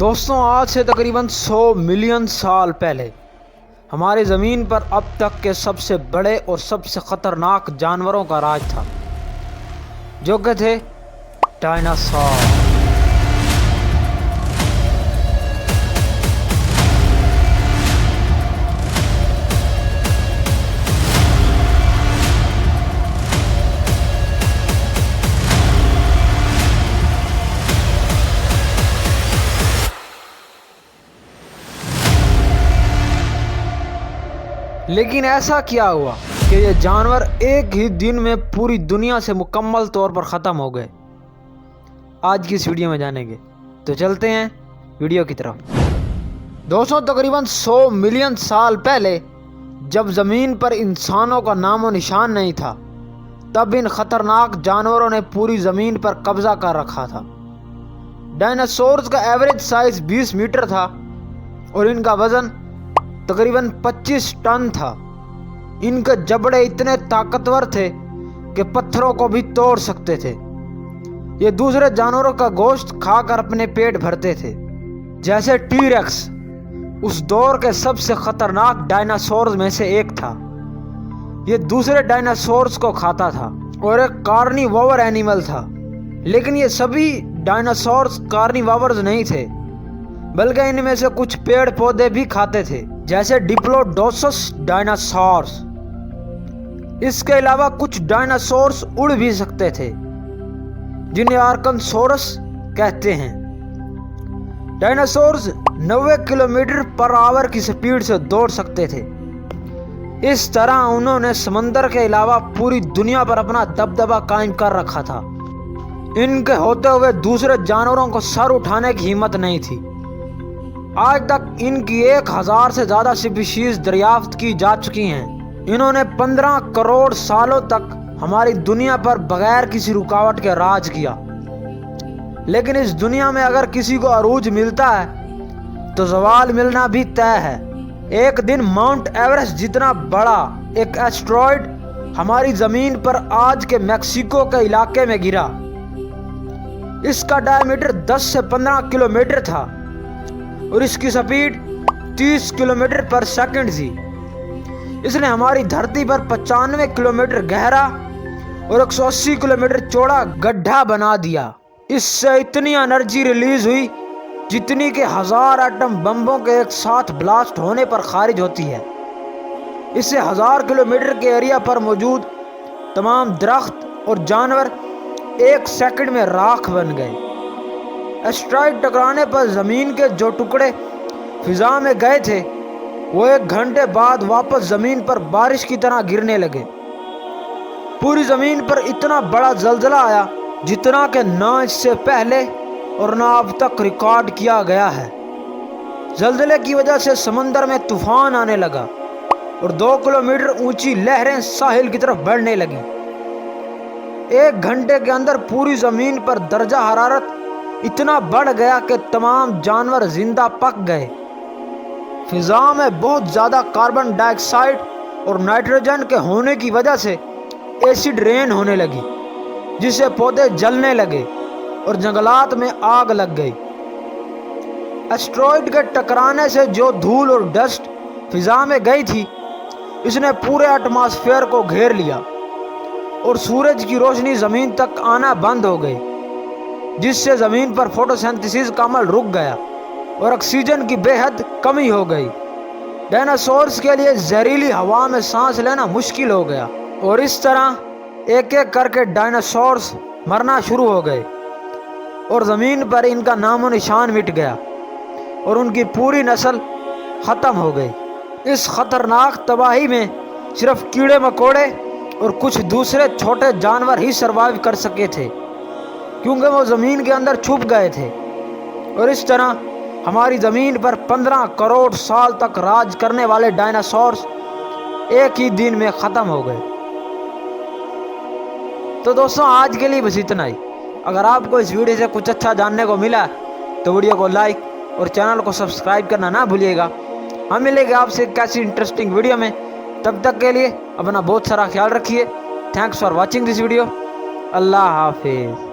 दोस्तों, आज से तकरीबन 100 मिलियन साल पहले हमारी ज़मीन पर अब तक के सबसे बड़े और सबसे ख़तरनाक जानवरों का राज था, जो कि थे डायनासोर। लेकिन ऐसा क्या हुआ कि ये जानवर एक ही दिन में पूरी दुनिया से मुकम्मल तौर पर ख़त्म हो गए? आज की इस वीडियो में जानेंगे, तो चलते हैं वीडियो की तरफ। दोस्तों, तकरीबन 100 मिलियन साल पहले जब ज़मीन पर इंसानों का नामो निशान नहीं था, तब इन ख़तरनाक जानवरों ने पूरी ज़मीन पर कब्ज़ा कर रखा था। डायनासोर्स का एवरेज साइज़ 20 मीटर था और इनका वज़न तकरीबन 25 टन था। इनके जबड़े इतने ताकतवर थे कि पत्थरों को भी तोड़ सकते थे। ये दूसरे जानवरों का गोश्त खाकर अपने पेट भरते थे, जैसे टी-रेक्स उस दौर के सबसे खतरनाक डायनासोर्स में से एक था। ये दूसरे डायनासोर्स को खाता था और एक कार्निवोर एनिमल था। लेकिन ये सभी डायनासोर्स कार्निवोर्स नहीं थे, बल्कि इनमें से कुछ पेड़ पौधे भी खाते थे, जैसे डिप्लोडोसस डायनासोर्स। इसके अलावा कुछ डायनासोर्स उड़ भी सकते थे, जिन्हें आर्कनसोरस कहते हैं। डायनासोर्स 90 किलोमीटर पर आवर की स्पीड से दौड़ सकते थे। इस तरह उन्होंने समंदर के अलावा पूरी दुनिया पर अपना दबदबा कायम कर रखा था। इनके होते हुए दूसरे जानवरों को सर उठाने की हिम्मत नहीं थी। आज तक इनकी 1000 से ज़्यादा स्पीशीज दरियाफ्त की जा चुकी हैं। इन्होंने 15 करोड़ सालों तक हमारी दुनिया पर बगैर किसी रुकावट के राज किया। लेकिन इस दुनिया में अगर किसी को अरूज मिलता है तो ज़वाल मिलना भी तय है। एक दिन माउंट एवरेस्ट जितना बड़ा एक एस्टेरॉयड हमारी ज़मीन पर आज के मैक्सिको के इलाके में गिरा। इसका डायमीटर 10 से 15 किलोमीटर था और इसकी स्पीड 30 किलोमीटर पर सेकंड थी। इसने हमारी धरती पर 95 किलोमीटर गहरा और 180 किलोमीटर चौड़ा गड्ढा बना दिया। इससे इतनी एनर्जी रिलीज हुई जितनी कि 1000 एटम बम्बों के एक साथ ब्लास्ट होने पर खारिज होती है। इससे 1000 किलोमीटर के एरिया पर मौजूद तमाम दरख्त और जानवर एक सेकंड में राख बन गए। एस्टेरॉयड टकराने पर ज़मीन के जो टुकड़े फिजा में गए थे, वो 1 घंटे बाद वापस ज़मीन पर बारिश की तरह गिरने लगे। पूरी ज़मीन पर इतना बड़ा ज़लज़ला आया जितना कि ना इससे पहले और ना अब तक रिकॉर्ड किया गया है। ज़लज़ले की वजह से समंदर में तूफान आने लगा और 2 किलोमीटर ऊंची लहरें साहिल की तरफ बढ़ने लगी। 1 घंटे के अंदर पूरी ज़मीन पर दर्जा हरारत इतना बढ़ गया कि तमाम जानवर जिंदा पक गए। फिजा में बहुत ज़्यादा कार्बन डाइऑक्साइड और नाइट्रोजन के होने की वजह से एसिड रेन होने लगी, जिससे पौधे जलने लगे और जंगलात में आग लग गई। एस्टेरॉयड के टकराने से जो धूल और डस्ट फिजा में गई थी, इसने पूरे एटमॉस्फेयर को घेर लिया और सूरज की रोशनी ज़मीन तक आना बंद हो गई, जिससे ज़मीन पर फोटोसिंथेसिस का अमल रुक गया और ऑक्सीजन की बेहद कमी हो गई। डायनासोर्स के लिए जहरीली हवा में सांस लेना मुश्किल हो गया और इस तरह एक एक करके डायनासोर्स मरना शुरू हो गए और ज़मीन पर इनका नामो निशान मिट गया और उनकी पूरी नस्ल ख़त्म हो गई। इस ख़तरनाक तबाही में सिर्फ कीड़े मकोड़े और कुछ दूसरे छोटे जानवर ही सरवाइव कर सके थे, क्योंकि वो ज़मीन के अंदर छुप गए थे। और इस तरह हमारी ज़मीन पर 15 करोड़ साल तक राज करने वाले डायनासोर्स एक ही दिन में ख़त्म हो गए। तो दोस्तों, आज के लिए बस इतना ही। अगर आपको इस वीडियो से कुछ अच्छा जानने को मिला तो वीडियो को लाइक और चैनल को सब्सक्राइब करना ना भूलिएगा। हम मिलेंगे आपसे एक ऐसी इंटरेस्टिंग वीडियो में। तब तक के लिए अपना बहुत सारा ख्याल रखिए। Thanks for watching this video. अल्लाह हाफिज़।